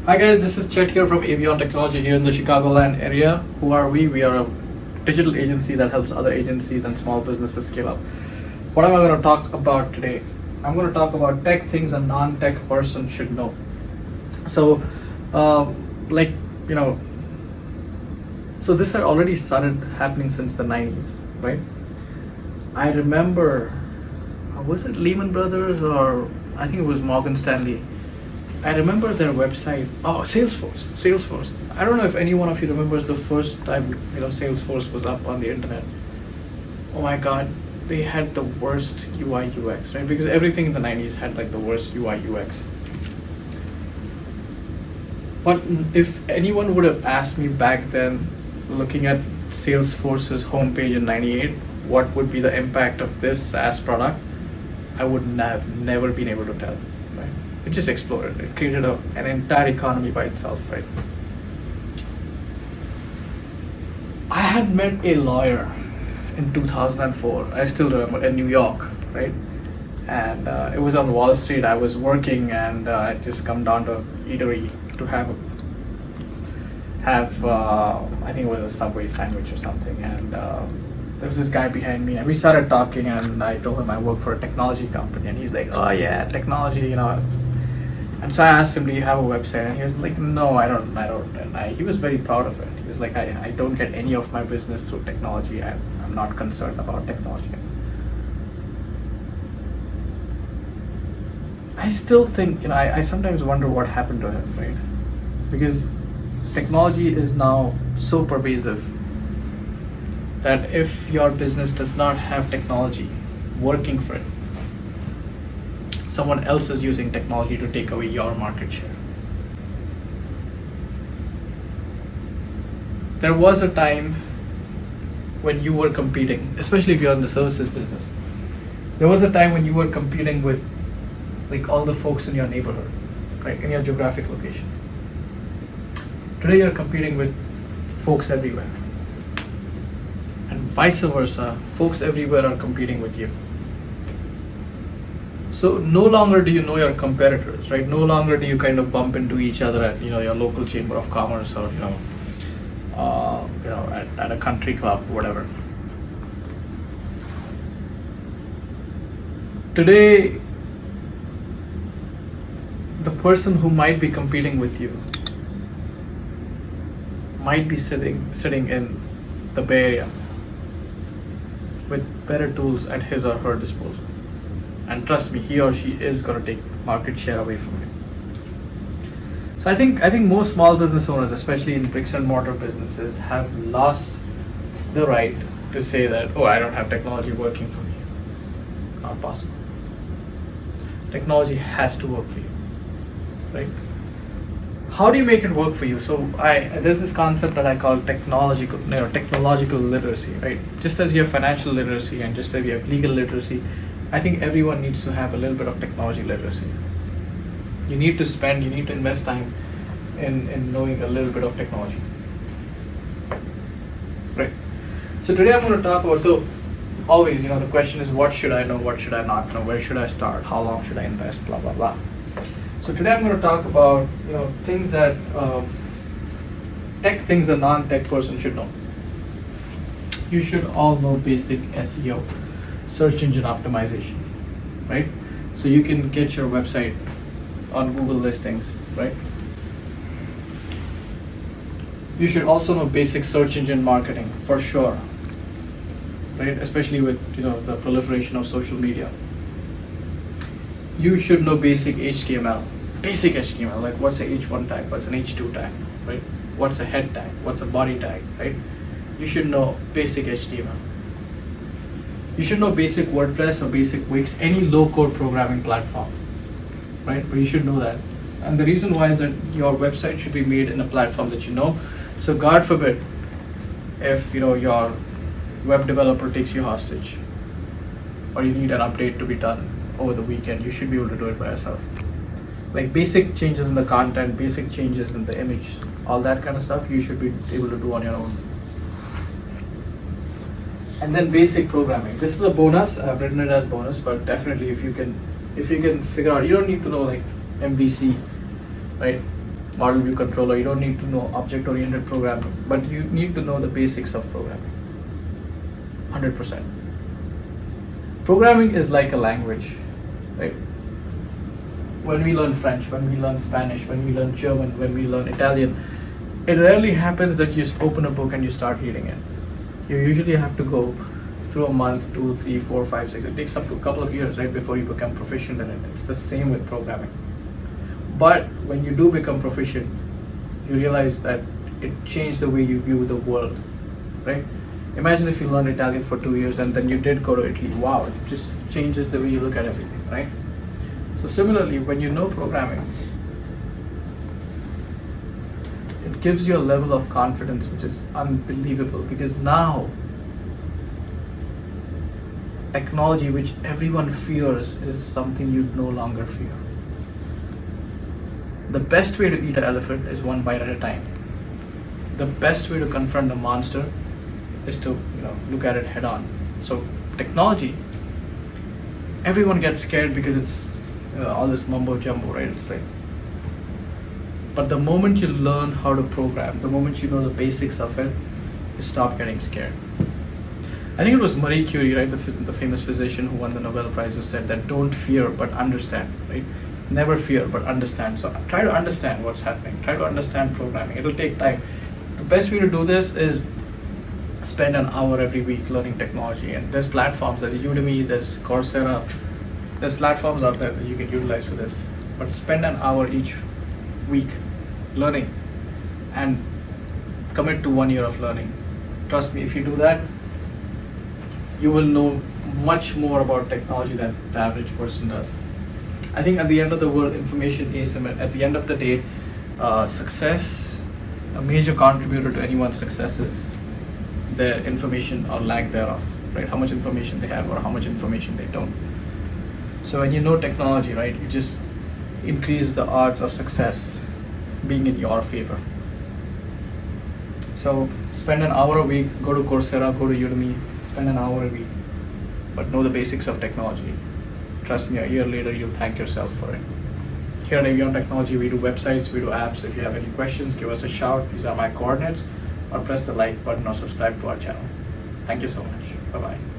Hi guys, this is Chet here from Avion Technology here in the Chicagoland area. Who are we? We are a digital agency that helps other agencies and small businesses scale up. What am I going to talk about today? I'm going to talk about tech things a non-tech person should know. So, like, you know, so this had already started happening since the 90s, right? I remember, was it Lehman Brothers or I think it was Morgan Stanley. I remember their website. Oh, Salesforce. I don't know if any one of you remembers the first time Salesforce was up on the internet. Oh my God, they had the worst UI UX, right? Because everything in the 90s had like the worst UI UX. But if anyone would have asked me back then, looking at Salesforce's homepage in '98, what would be the impact of this SaaS product, I would have never been able to tell. Right? It just exploded. It created an entire economy by itself, right? I had met a lawyer in 2004. I still remember, in New York, right? And it was on Wall Street. I was working, and I just come down to eatery to have I think it was a Subway sandwich or something. And there was this guy behind me, and we started talking. And I told him I work for a technology company, and he's like, "Oh yeah, technology, And so I asked him, "Do you have a website?" And he was like, "No, I don't." And he was very proud of it. He was like, I don't get any of my business through technology. I'm not concerned about technology." I still think, I sometimes wonder what happened to him, right? Because technology is now so pervasive that if your business does not have technology working for it, someone else is using technology to take away your market share. There was a time when you were competing, especially if you're in the services business. There was a time when you were competing with like all the folks in your neighborhood, right, in your geographic location. Today you're competing with folks everywhere. And vice versa, folks everywhere are competing with you. So no longer do you know your competitors, right? No longer do you kind of bump into each other at your local chamber of commerce or at a country club, whatever. Today, the person who might be competing with you might be sitting in the Bay Area with better tools at his or her disposal. And trust me, he or she is going to take market share away from you. So I think most small business owners, especially in bricks and mortar businesses, have lost the right to say that, "Oh, I don't have technology working for me." Not possible. Technology has to work for you, right? How do you make it work for you? So there's this concept that I call technological literacy, right? Just as you have financial literacy and just as you have legal literacy, I think everyone needs to have a little bit of technology literacy. You need to invest time in knowing a little bit of technology. Right. So today I'm going to talk about, so always, the question is, what should I know, what should I not know, where should I start, how long should I invest, blah, blah, blah. So today I'm going to talk about, things that, tech things a non-tech person should know. You should all know basic SEO, search engine optimization, right? So you can get your website on Google listings, right? You should also know basic search engine marketing for sure, right? Especially with the proliferation of social media. You should know basic HTML, like what's a H1 tag, what's an H2 tag, right? What's a head tag, what's a body tag, right? You should know basic HTML. You should know basic WordPress or basic Wix, any low-code programming platform, right? But you should know that. And the reason why is that your website should be made in a platform that you know. So God forbid, if your web developer takes you hostage, or you need an update to be done over the weekend, you should be able to do it by yourself. Like basic changes in the content, basic changes in the image, all that kind of stuff, you should be able to do on your own. And then basic programming. This is a bonus. I've written it as bonus, but definitely if you can figure out, you don't need to know like MVC, right? model view controller, you don't need to know object oriented programming, but you need to know the basics of programming. 100%. Programming is like a language, right? When we learn French, when we learn Spanish, when we learn German, when we learn Italian, it rarely happens that you just open a book and you start reading it. You usually have to go through a month, 2, 3, 4, 5, 6. It takes up to a couple of years, right, before you become proficient in it. It's the same with programming. But when you do become proficient, you realize that it changed the way you view the world, right? Imagine if you learned Italian for 2 years and then you did go to Italy. Wow, it just changes the way you look at everything, right? So similarly, when you know programming, it gives you a level of confidence which is unbelievable, because now technology, which everyone fears, is something you no longer fear. The best way to eat an elephant is one bite at a time. The best way to confront a monster is to look at it head on. So technology, everyone gets scared because it's all this mumbo jumbo, right? It's like, but the moment you learn how to program, the moment you know the basics of it, you stop getting scared. I think it was Marie Curie, right, the famous physician who won the Nobel Prize, who said that don't fear but understand, right? Never fear but understand. So try to understand what's happening. Try to understand programming. It'll take time. The best way to do this is spend an hour every week learning technology. And there's platforms, there's Udemy, there's Coursera, there's platforms out there that you can utilize for this. But spend an hour each week learning and commit to 1 year of learning. Trust me, if you do that, you will know much more about technology than the average person does. I think at the end of the world, information asymmetry. At the end of the day, success, a major contributor to anyone's success is their information or lack thereof, right? How much information they have or how much information they don't. So when you know technology, right, you just increase the odds of success being in your favor. So spend an hour a week, go to Coursera, go to Udemy, spend an hour a week, but know the basics of technology. Trust me, a year later, you'll thank yourself for it. Here at Avion Technology, we do websites, we do apps. If you have any questions, give us a shout. These are my coordinates, or press the like button or subscribe to our channel. Thank you so much. Bye-bye.